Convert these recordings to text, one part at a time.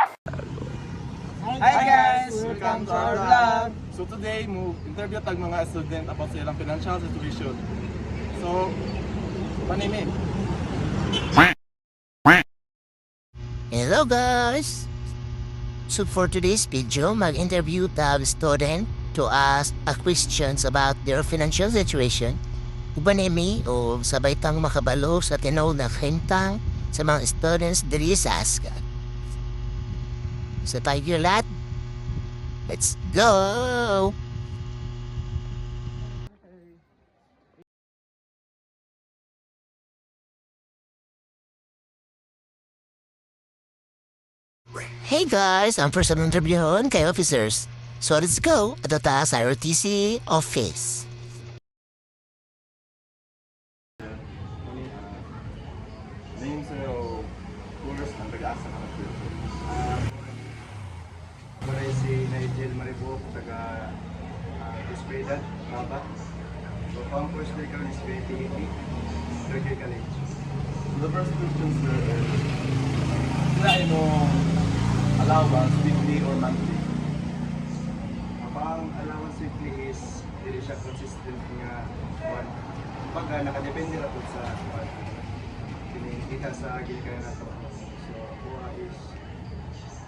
Hi guys! Welcome to our vlog! So today, interview tag mga student about sa ilang financial situation. So, panimi. Hello guys! So for today's video, mag-interview tag student to ask a questions about their financial situation. Ubanemi o sabay tang makabalo sa tinaw na kintang sa mga students diri sa ASCA. So tayo lahat, let's go! Hey guys, ang first na interviewon kay officers. So let's go ato ta sa ROTC office. Name sa'yo, course ng taga-asa ka na po. Maray si Nigel Maribok, taga Espedan, Baba. So, pang first day ko is 2080, third year college. So the first question sir is, sila mo allowance weekly or monthly? Ang allowance weekly is, hindi siya consistent nga one. Pag nakadepende na po sa one. Kita sa gilkaya na to. So, kuha is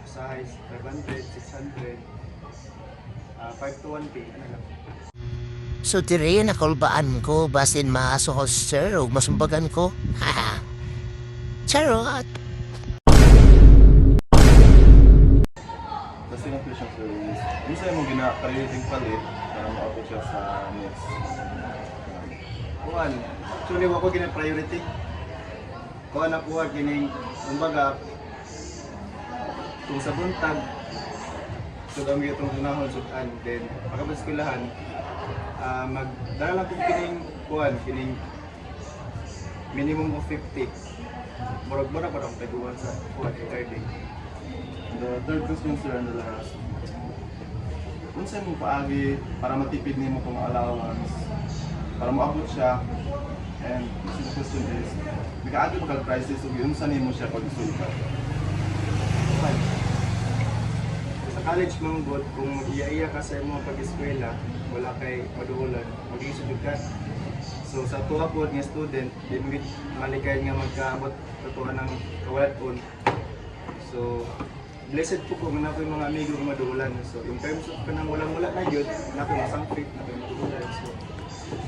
size 500, 600, 5 to 1K, ano lang. So tiri nakulbaan ko basin maaso ko sir o masumbagan ko. Haha. Charot! The second question sir is, yung sa'yo mo gina-priority palit para maabot siya sa next. Kuhan, actually wako gina priority. Kuhan na kuha kining, kumbaga, kung sa buntag, so kami itong unahon sudan, then pagkabas ko lahan, magdala lang kong kining kuhan, kining minimum of 50. Murag-murag pa akong taguan sa kuhan, regarding. The third question sir and the last. Kung sa'yo mo paagi para matipid nimo kung allowance, para maabot siya, and the question is, nakaagi pa prices o yun saan mo siya pag-isulipan? Sa college manggod, kung iya-iya ka sa imong pag-eskwela, wala kay maduulan, mag-isudod ka. So sa tuwa po nga student, di mo maligay nga magkaabot katuwa ng kawalat-on. So blessed po kung na po yung mga amigo nga maduulan. So in terms of kanang walang-wala na yun, na po masangpit, na po yung maduulan. So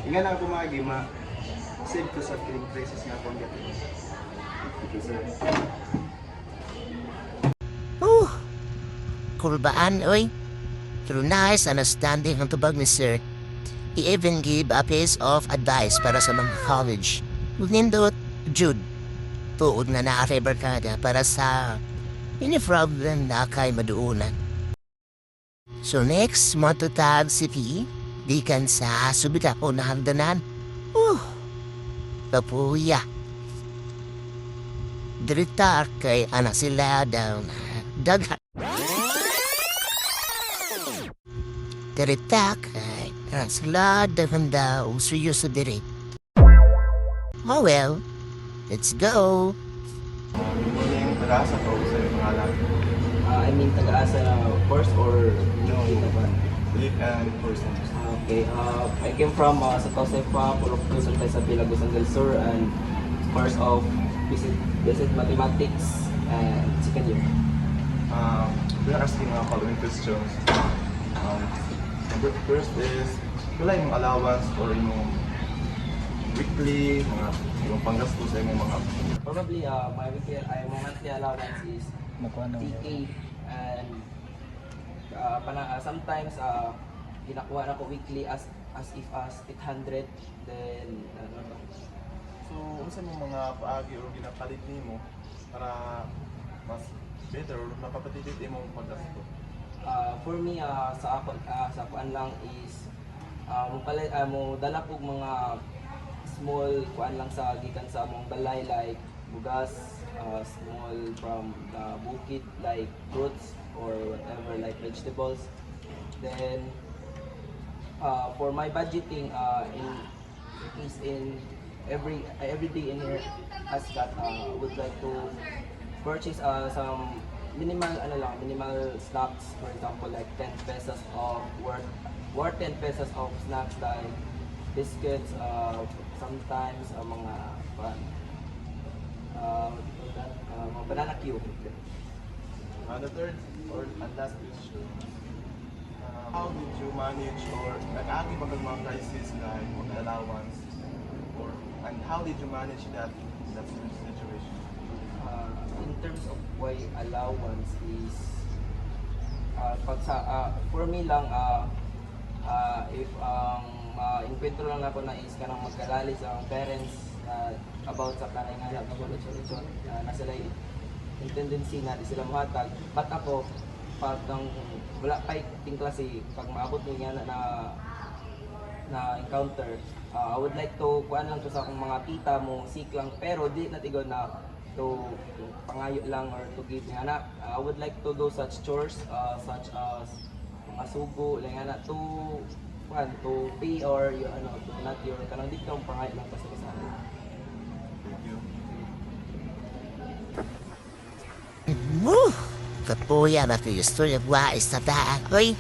inga na ako save ko sa killing prices nga po ang gatin. Because Kulbaan, oy. Through nice understanding ang tubag ni Sir, he even give a piece of advice para sa mga college. Nindot, Jude, tuod na naka-barkada para sa any problem na kay maduunan. So next, matutag si P, di kan sa subita ko na hagdanan. Kapuya. Diritar kay anak sila daw na daghan. Diritak kay anak sila daghan daw suyo sa diri. Oh well, let's go. yung taga-asa ko sa'yo pangalan. I mean, taga-asa na course or no, Itaban? Leave and person. Okay, I came from Santa Josefa, Pulok Luzon, Isabela, Gusan del Sur, and course of basic mathematics and second year. We're asking following questions. Number first is, wala yung allowance or yung weekly, yung panggasto sa imong mga Probably my monthly allowance is TK, and sometimes ginakuha na ko weekly as if 800, then So, unsa mo mga paagi o ginapalit nimo para mas better or mapapatipid imong paggasto? for me sa kuan lang is mo dala kog mga small kuan lang sa gikan sa among balay, like bugas, small from the bukid like fruits or whatever, like vegetables. Then for my budgeting, in every day in here has got would like to purchase some minimal ano lang, minimal snacks, for example like 10 pesos of worth 10 pesos of snacks like biscuits, sometimes mga mga banana cue. The third or last question, how did you manage or nag-agi ba kag mga crisis like mga allowance and how did you manage that situation? In terms of why allowance is for me lang if encuentro lang ako na is kanang magkalali sa parents about sa kanay nga na lechon na sila yung tendency na di sila muhatag, but ako pag wala pa ting klase pag maabot mo nga na encounter, I would like to kuan lang to sa akong mga tita mo sick lang pero di natigon na to pangayo lang or to give nga na I would like to do such chores such as mga sugo lang nga na to pay or your to not your kanang dito pangayo lang basta sa akin. Thank you. Woo! Kapuya na ito yung story of wais na taan. Oy!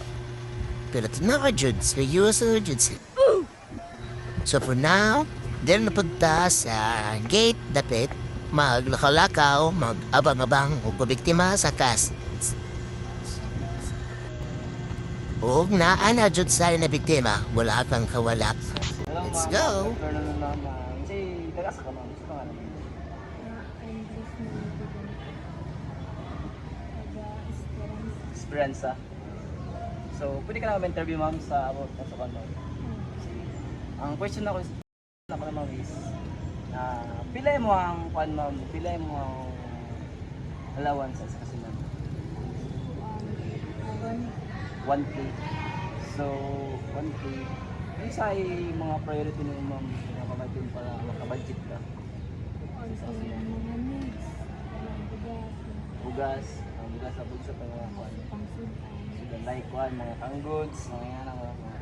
Pero tinaka, Jud. Seryoso, Jud. So for now, dahil napunta sa gate, dapat maglakalakaw, mag-abang-abang o pabiktima sa kas. Huwag na, ana, Jud, sa na biktima. Wala kang kawala. Let's go! Kasi tagas ka ma'am. Gusto nga naman. Esperanza. So, pwede ka na mag-interview ma'am sa about sa condo. Ang question ako naman is pila mo ang kuan ma'am, pila mo ang allowance sa kasinan. 1K. So, 1K. Ano sa mga priority mo ma'am na pamatin para makabudget ka? Bugas sa bulsa pa mga kuan. So, like kuan, mga canned goods, mga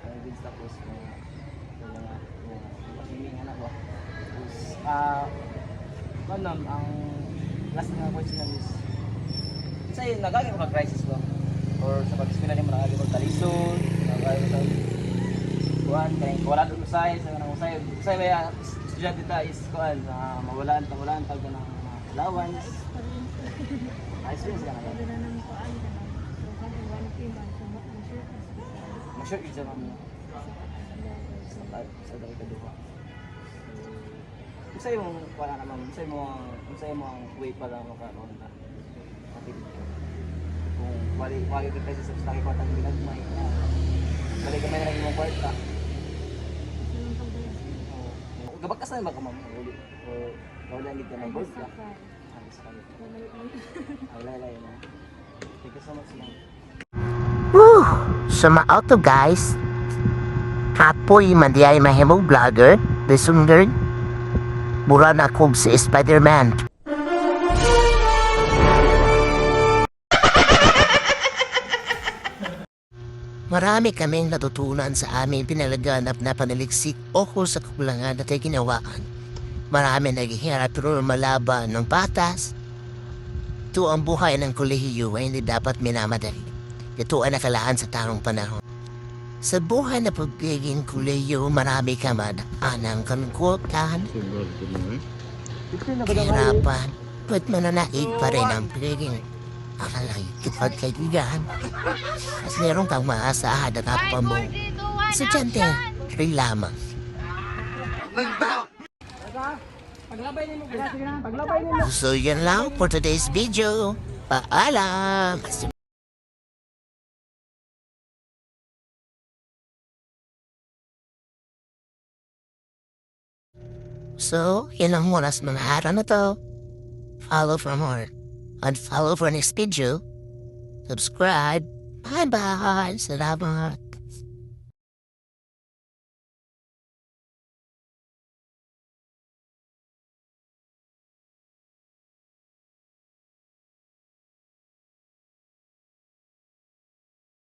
canned goods tapos mga swimming anak ba? Tapos, ma'am, ang last na question is, sa'yo, nagagay mo ka-crisis ba? Or sa pag-eskwela niyo, nagagay mo talisod, nagagay mo kuhan, kaya wala doon usay, sa kanang usay. Usay ba, estudyante ta is kuhan, mawalaan tag ng allowance. Ayos yun sila naman. Mag-short yun sa mami. Sa dahil kaduha. Usay mo, wala naman, usay mo ang way para makaroon na. Kung wali ka kasi sa laki ko atang binagmay, balik ka may nalagay mong kwarta. Gabagkas na ba ka ma'am? O wala nito ng gold ka? Wala yun. Thank you so much ma'am. Woo! So ma-auto guys. Kapoy mandiay mahimong vlogger. Lisungerd. Mura na kong si Spider-Man. Marami kaming natutunan sa aming pinalaganap na panaliksik o kung sa kakulangan na tayo ginawaan. Marami naghihirap pero malaban ng batas. Ito ang buhay ng kolehiyo ay hindi dapat minamadali. Ito ang nakalaan sa tarong panahon. Sa buhay na pagiging kolehiyo, marami ka man anang kalungkutan, kahirapan, ba't mananaig pa rin ang pagiging akalay kipagkaibigan. At meron kang maasahan na kapwa mo. Estudyante, rin lamang. So yan lang for today's video. Paalam! So, yun ang oras mga araw na to. Follow for more. And follow for next video. Subscribe. Bye-bye. Salamat.